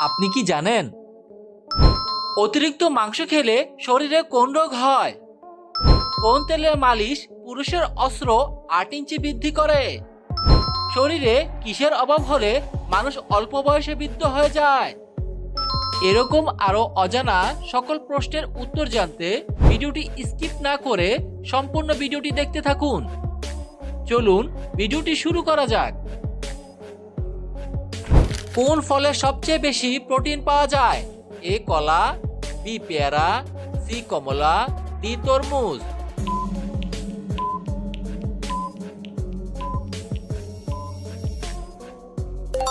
আপনি কি জানেন অতিরিক্ত মাংস খেলে শরীরে কোন রোগ হয়? কোন তেলের মালিশ পুরুষের অস্ত্র ৮ ইঞ্চি বৃদ্ধি করে? শরীরে কিসের অভাব হলে মানুষ অল্প বয়সে বৃদ্ধ হয়ে যায়? এরকম আরো অজানা সকল প্রশ্নের উত্তর জানতে ভিডিওটি স্কিপ না করে সম্পূর্ণ ভিডিওটি দেখতে থাকুন। চলুন ভিডিওটি শুরু করা যাক। কোন ফলে সবচেয়ে বেশি প্রোটিন পাওয়া যায়? এ কলা, বি পেয়ারা, সি কমলা, ডি তরমুজ।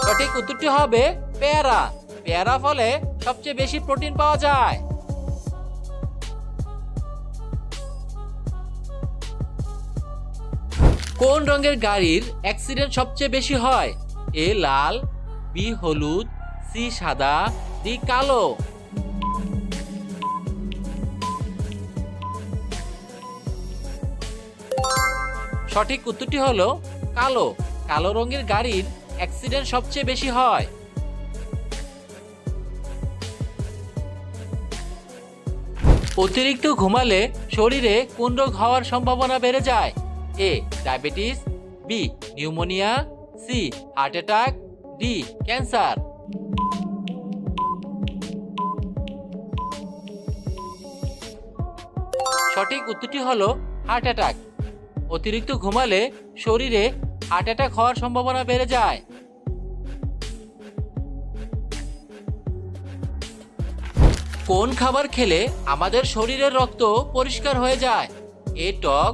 সঠিক উত্তরটি হবে পেয়ারা। পেয়ারা ফলে সবচেয়ে বেশি প্রোটিন পাওয়া যায়। কোন রঙের গাড়ির অ্যাক্সিডেন্ট সবচেয়ে বেশি হয়? এ লাল, বি হলুদ, সি সাদা, ডি কালো। সঠিক উত্তরটি হলো কালো। কালো রঙের গাড়ির অ্যাক্সিডেন্ট সবচেয়ে বেশি হয়। অতিরিক্ত ঘুমালে শরীরে কোন রোগ হওয়ার সম্ভাবনা বেড়ে যায়? A diabetes, B pneumonia, C heart attack, D cancer. সঠিক উত্তরটি হলো হার্ট অ্যাটাক। অতিরিক্ত ঘুমালে শরীরে হার্ট অ্যাটাক হওয়ার সম্ভাবনা বেড়ে যায়। কোন খাবার খেলে আমাদের শরীরের রক্ত পরিষ্কার হয়ে যায়? এ টক,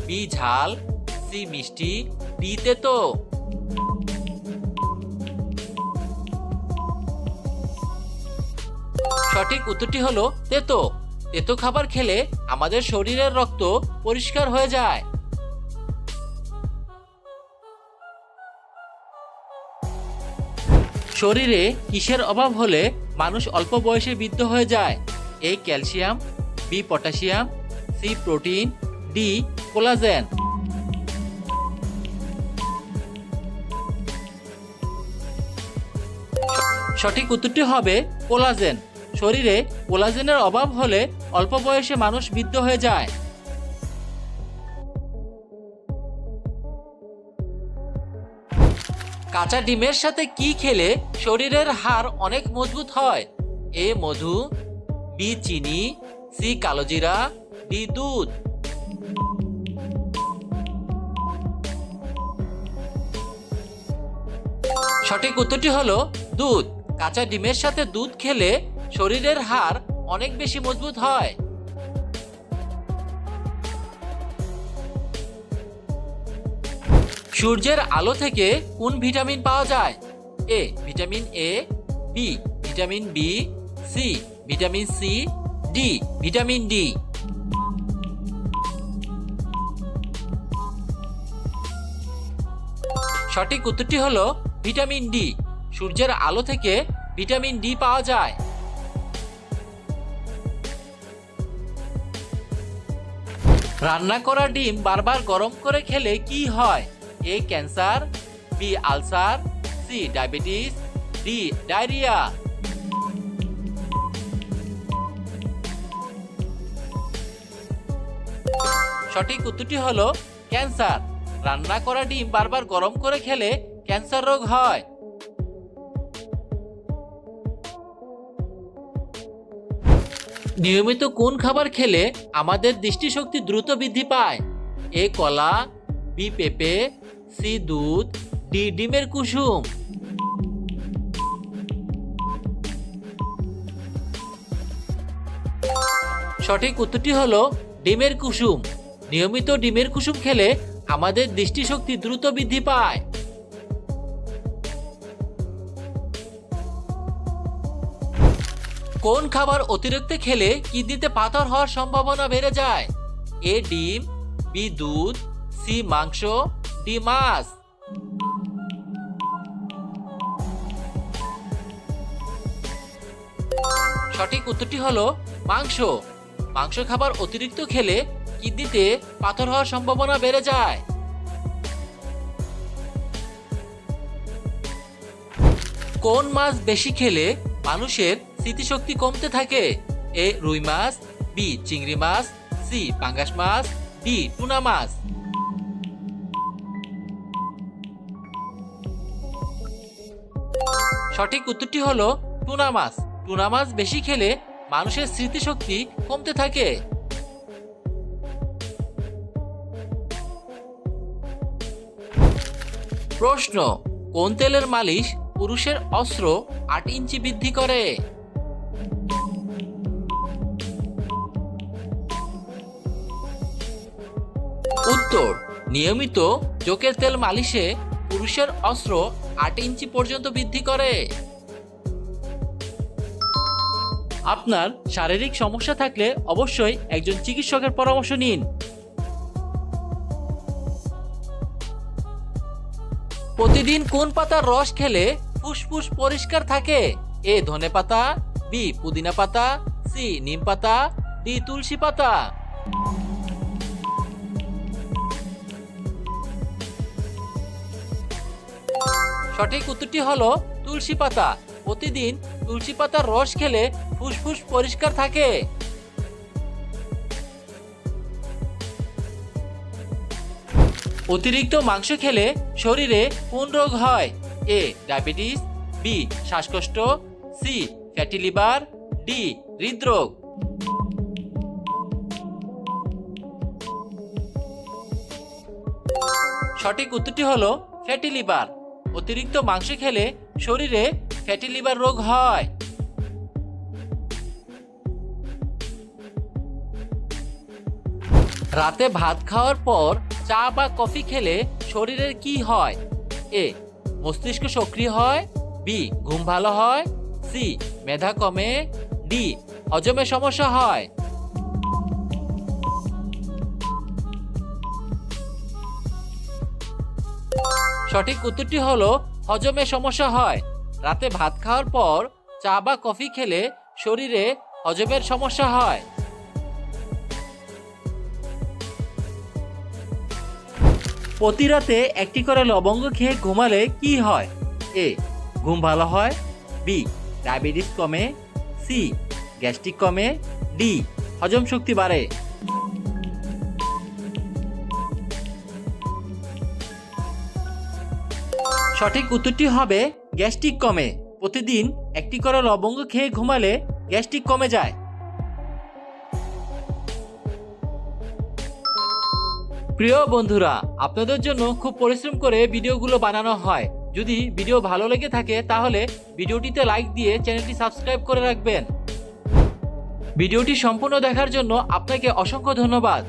বি ঝাল, সি মিষ্টি, ডি তেতো। সঠিক উত্তরটি হলো তেতো। তেতো খাবার খেলে আমাদের শরীরের রক্ত পরিষ্কার হয়ে যায়। শরীরে কিসের অভাব হলে মানুষ অল্প বয়সে বৃদ্ধ হয়ে যায়? A calcium, B potassium, C protein, D collagen. সঠিক উত্তরটি হবে কোলাজেন। শরীরে কোলাজেনের অভাব হলে অল্প বয়সে মানুষ বৃদ্ধ হয়ে যায়। কাঁচা ডিমের সাথে কি খেলে শরীরের হাড় অনেক মজবুত হয়? এ মধু, বি চিনি, সি কালোজিরা, ডি দুধ। সঠিক উত্তরটি হলো দুধ। কাঁচা ডিমের সাথে দুধ খেলে শরীরের হাড় অনেক বেশি মজবুত হয়। সূর্যের আলো থেকে কোন ভিটামিন পাওয়া যায়? A vitamin A, B vitamin B, C vitamin C, D vitamin D. সঠিক উত্তরটি হলো ভিটামিন ডি। সূর্যের আলো থেকে ভিটামিন ডি পাওয়া যায়। রান্না করা ডিম বারবার গরম করে খেলে কি হয়? A cancer, B ulcer, C diabetes, D diarrhoea. সঠিক উত্তরটি হলো ক্যান্সার। রান্না করা ডিম বারবার গরম করে খেলে ক্যান্সার রোগ হয়। নিয়মিত কোন খাবার খেলে আমাদের দৃষ্টিশক্তি দ্রুত বৃদ্ধি পায়? এ কলা, বি পেঁপে, সি দুধ, ডি ডিমের কুসুম। সঠিক উত্তরটি হলো ডিমের কুসুম। নিয়মিত ডিমের কুসুম খেলে আমাদের দৃষ্টিশক্তি দ্রুত বৃদ্ধি পায়। কোন খাবার অতিরিক্ত খেলে কিডনিতে পাথর হওয়ার সম্ভাবনা বেড়ে যায়? এ ডিম, বি দুধ, সি মাংস, ডি মাছ। সঠিক উত্তরটি হলো মাংস। মাংস খাবার অতিরিক্ত খেলে কিডনিতে পাথর হওয়ার সম্ভাবনা বেড়ে যায়। কোন মাছ বেশি খেলে মানুষের স্মৃতিশক্তি কমতে থাকে? এ রুই মাছ, বি চিংড়ি মাছ, সি পাঙ্গাস মাছ, ডি টুনা মাছ। সঠিক উত্তরটি হলো টুনা মাছ। টুনা মাছ বেশি খেলে মানুষের স্মৃতিশক্তি কমতে থাকে। প্রশ্ন, কোন তেলের মালিশ পুরুষের অস্ত্র 8 ইঞ্চি বৃদ্ধি করে? উত্তর, নিয়মিত জোকের তেল মালিশে পুরুষের অস্ত্র 8 ইঞ্চি পর্যন্ত বৃদ্ধি করে। আপনার শারীরিক সমস্যা থাকলে অবশ্যই একজন চিকিৎসকের পরামর্শ নিন। প্রতিদিন কোন পাতার রস খেলে ফুসফুস পরিষ্কার থাকে? এ ধনে পাতা, বি পুদিনা পাতা, সি নিম পাতা, ডি তুলসী পাতা। সঠিক উত্তরটি হলো তুলসী পাতা। প্রতিদিন তুলসী পাতার রস খেলে ফুসফুস পরিষ্কার থাকে। অতিরিক্ত মাংস খেলে শরীরে কোন রোগ হয়? এ ডায়াবেটিস, বি শ্বাসকষ্ট, সি ফ্যাটি লিভার, ডি হৃদরোগ। সঠিক উত্তরটি হলো ফ্যাটি লিভার। অতিরিক্ত মাংস খেলে শরীরে ফ্যাটি লিভার রোগ হয়। রাতে ভাত খাওয়ার পর চা বা কফি খেলে শরীরের কি হয়? এ মস্তিষ্ক সক্রিয় হয়, বি ঘুম ভালো হয়, সি মেধা কমে, ডি হজমে সমস্যা হয়। সঠিক উত্তরটি হলো হজমে সমস্যা হয়। রাতে ভাত খাওয়ার পর চা বা কফি খেলে শরীরে হজমের সমস্যা হয়। প্রতি রাতে একটি করে লবঙ্গ খেয়ে ঘুমালে কি হয়? এ ঘুম ভালো হয়, বি ডায়াবেটিস কমে, সি গ্যাস্ট্রিক কমে, ডি হজম শক্তি বাড়ে। সঠিক উত্তরটি হবে গ্যাস্ট্রিক কমে। প্রতিদিন একটি করে লবঙ্গ খেয়ে ঘুমালে গ্যাস্ট্রিক কমে যায়। প্রিয় বন্ধুরা, আপনাদের জন্য খুব পরিশ্রম করে ভিডিওগুলো বানানো হয়। যদি ভিডিও ভালো লেগে থাকে তাহলে ভিডিওটিতে লাইক দিয়ে চ্যানেলটি সাবস্ক্রাইব করে রাখবেন। ভিডিওটি সম্পূর্ণ দেখার জন্য আপনাকে অসংখ্য ধন্যবাদ।